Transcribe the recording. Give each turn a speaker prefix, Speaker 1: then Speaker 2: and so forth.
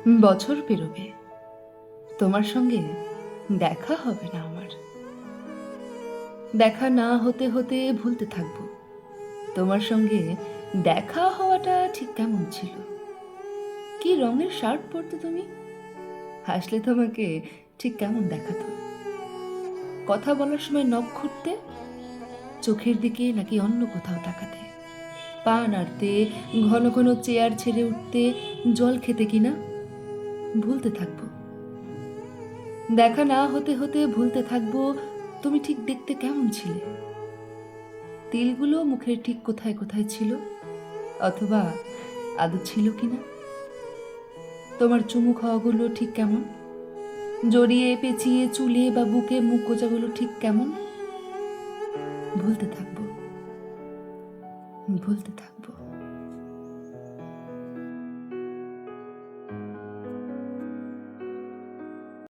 Speaker 1: বছর পেরোবে, তোমার সঙ্গে দেখা হবে না আমার। দেখা না হতে হতে ভুলতে থাকবো তোমার সঙ্গে দেখা হওয়াটা ঠিক কেমন ছিল। কি রঙের শার্ট পরতে তুমি? হাসলে তোমাকে ঠিক কেমন দেখাতো? কথা বলার সময় নখ খুঁটতে, চোখের দিকে নাকি অন্য কোথাও তাকাতে? পা নাড়তে, ঘন ঘন চেয়ার ছেড়ে উঠতে, জল খেতে কিনা? ভুলতে থাকবো। দেখা না হতে হতে ভুলতে থাকবো তুমি ঠিক দেখতে কেমন ছিলে। তিলগুলো মুখের ঠিক কোথায় কোথায় ছিল, অথবা আদৌ ছিল কিনা। তোমার চুমু খাওয়াগুলো ঠিক কেমন, জড়িয়ে পেঁচিয়ে চুলে বা বুকে মুখ গোজাগুলো ঠিক কেমন। ভুলতে থাকবো, ভুলতে থাকবো।